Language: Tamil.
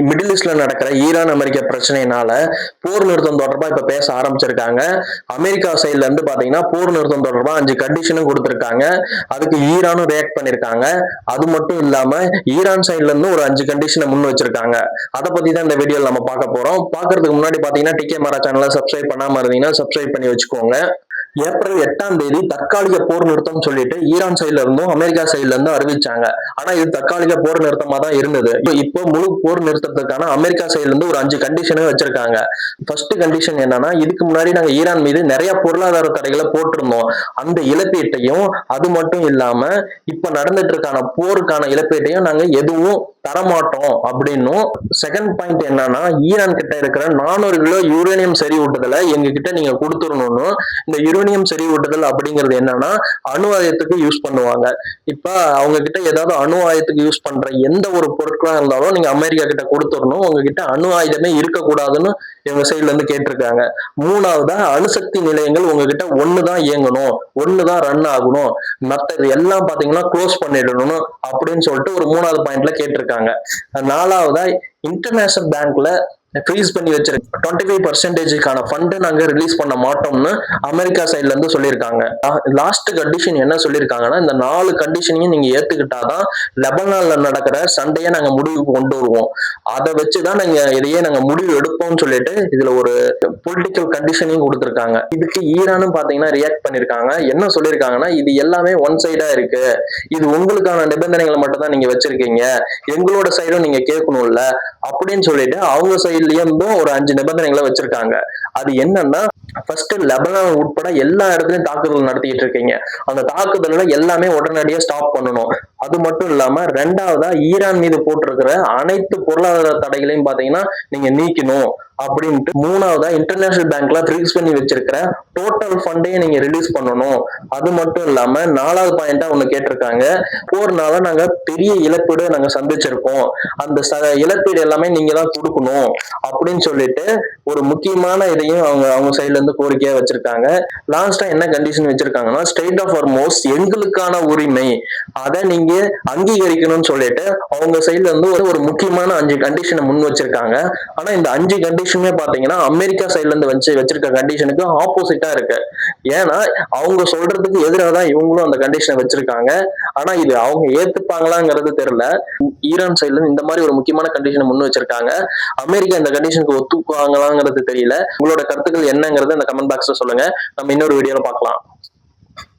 மிடில் ஈஸ்ட்ல நடக்கிற ஈரான் அமெரிக்க பிரச்சனையினால போர் நிறுத்தம் தொடர்பா இப்ப பேச ஆரம்பிச்சிருக்காங்க. அமெரிக்கா சைட்ல இருந்து பாத்தீங்கன்னா போர் நிறுத்தம் தொடர்பா 5 கண்டிஷனும் கொடுத்திருக்காங்க. அதுக்கு ஈரானும் ரியாக்ட் பண்ணிருக்காங்க. அது மட்டும் இல்லாம ஈரான் சைட்ல இருந்து ஒரு 5 கண்டிஷனை முன் வச்சிருக்காங்க. அதை பத்தி தான் இந்த வீடியோல நம்ம பார்க்க போறோம். பாக்குறதுக்கு முன்னாடி பாத்தீங்கன்னா டிகே மாரா சேனலை சப்ஸ்கிரைப் பண்ணாம இருந்தீங்கன்னா சப்ஸ்கிரைப் பண்ணி வச்சுக்கோங்க. ஏப்ரல் 8ஆம் தேதி தற்காலிக போர் நிறுத்தம் சொல்லிட்டு ஈரான் சைட்ல இருந்தும் அமெரிக்கா சைட்ல இருந்தும் அறிவிச்சாங்க. ஆனா இது தற்காலிக போர் நிறுத்தமா தான் இருந்தது. இப்போ முழு போர் நிறுத்தத்துக்கான அமெரிக்கா சைட்ல இருந்து ஒரு 5 கண்டிஷனும் வச்சிருக்காங்க. ஃபர்ஸ்ட் கண்டிஷன் என்னன்னா, இதுக்கு முன்னாடி நாங்க ஈரான் மீது நிறைய பொருளாதார தடைகளை போட்டிருந்தோம். அந்த இழப்பீட்டையும், அது மட்டும் இல்லாம இப்ப நடந்துட்டு இருக்கான போருக்கான இழப்பீட்டையும் நாங்க எதுவும் தரமாட்டோம் அப்படின்னும். செகண்ட் பாயிண்ட் என்னன்னா, ஈரான் கிட்ட இருக்கிற 400 கிலோ யுரேனியம் செறிவூட்டுதலை எங்க கிட்ட நீங்க கொடுத்துடணும்னு. இந்த யுரேனியம் செறிவூட்டுதல் அப்படிங்கிறது என்னன்னா, அணு ஆயுதத்துக்கு யூஸ் பண்ணுவாங்க. இப்ப அவங்க கிட்ட ஏதாவது அணு ஆயுதத்துக்கு யூஸ் பண்ற எந்த ஒரு பொருட்களா இருந்தாலும் நீங்க அமெரிக்கா கிட்ட கொடுத்துடணும். உங்ககிட்ட அணு ஆயுதமே இருக்கக்கூடாதுன்னு இவங்க சைட்ல இருந்து கேட்டிருக்காங்க. மூணாவதா, அணுசக்தி நிலையங்கள் உங்ககிட்ட ஒண்ணுதான் இயங்கணும், ஒண்ணுதான் ரன் ஆகணும், மற்றது எல்லாம் பாத்தீங்கன்னா க்ளோஸ் பண்ணிடணும் அப்படின்னு சொல்லிட்டு ஒரு 3வது பாயிண்ட்ல கேட்டிருக்காங்க. நாலாவதா, இன்டர்நேஷனல் பேங்க்ல ஃப்ரீஸ் பண்ணி வச்சிருக்க 25% ஃபண்ட் நாங்க ரிலீஸ் பண்ண மாட்டோம்னு அமெரிக்கா சைட்ல இருந்து சொல்லியிருக்காங்க. லாஸ்ட் கண்டிஷன் என்ன சொல்லியிருக்காங்கன்னா, இந்த 4 கண்டிஷனையும் நீங்க ஏத்துக்கிட்டாதான் லெபனான்ல நடக்கிற சண்டையை நாங்க முடிவுக்கு கொண்டு வருவோம். அதை வச்சுதான் நாங்க முடிவு எடுப்போம்னு சொல்லிட்டு இதுல ஒரு பொலிட்டிக்கல் கண்டிஷனையும் கொடுத்திருக்காங்க. இதுக்கு ஈரானும் பாத்தீங்கன்னா ரியாக்ட் பண்ணிருக்காங்க. என்ன சொல்லியிருக்காங்கன்னா, இது எல்லாமே ஒன் சைடா இருக்கு, இது உங்களுக்கான நிபந்தனைகளை மட்டும் தான் நீங்க வச்சிருக்கீங்க, எங்களோட சைடும் நீங்க கேட்கணும்ல அப்படின்னு சொல்லிட்டு அவங்க சைட்லயும் ஒரு 5 நிபந்தனைகளை வச்சிருக்காங்க. அது என்னன்னா, ஃபர்ஸ்ட் லெபனான் உட்பட எல்லா இடத்துலயும் தாக்குதல் நடத்திட்டு இருக்கீங்க, அந்த தாக்குதல்ல எல்லாமே உடனடியா ஸ்டாப் பண்ணணும். அது மட்டும் இல்லாம ரெண்டாவதா, ஈரான் மீது போட்டிருக்கிற அனைத்து பொருளாதார தடைகளையும் பாத்தீங்கன்னா நீங்க நீக்கணும் அப்படின்ட்டு. மூணாவதா, இன்டர்நேஷனல் பேங்க்ல ஃப்ரீஸ் பண்ணி வச்சிருக்கிற டோட்டல் ஃபண்டையும் நீங்க ரிலீஸ் பண்ணணும். அது மட்டும் இல்லாம 4வது பாயிண்டா ஒண்ணு கேட்டிருக்காங்க, போர்னால நாங்க பெரிய இழப்பீடு நாங்க சந்திச்சிருக்கோம், அந்த இழப்பீடு எல்லாமே நீங்க தான் கொடுக்கணும் அப்படின்னு சொல்லிட்டு ஒரு முக்கியமான இதையும் அவங்க சைட்ல இருந்து கோரிக்கையா வச்சிருக்காங்க. லாஸ்டா என்ன கண்டிஷன் வச்சிருக்காங்கன்னா, ஸ்டேட் ஆஃப் ஹார்மோஸ் எங்களுக்கான உரிமை, அதை நீங்க அங்கீகரிக்கணும்னு சொல்லிட்டு அவங்க சைட்ல இருந்து ஒரு முக்கியமான 5 கண்டிஷனை முன் வச்சிருக்காங்க. ஆனா இந்த 5 கண்டிஷனுமே பாத்தீங்கன்னா அமெரிக்கா சைட்ல இருந்து வச்சிருக்க கண்டிஷனுக்கு ஆப்போசிட்டா இருக்கு. ஏன்னா அவங்க சொல்றதுக்கு எதிராக தான் இவங்களும் அந்த கண்டிஷனை வச்சிருக்காங்க. ஆனா இது அவங்க ஏத்துப்பாங்களாங்கிறது தெரியல. ஈரான் சைட்ல இருந்து இந்த மாதிரி ஒரு முக்கியமான கண்டிஷனை முன் வச்சிருக்காங்க. அமெரிக்கா இந்த கண்டிஷனுக்கு ஒத்துக்குவாங்களாங்கிறது தெரியல. உங்களோட கருத்துக்கள் என்னங்கிறத இந்த கமெண்ட் பாக்ஸ்ல சொல்லுங்க. நம்ம இன்னொரு வீடியோல பார்க்கலாம்.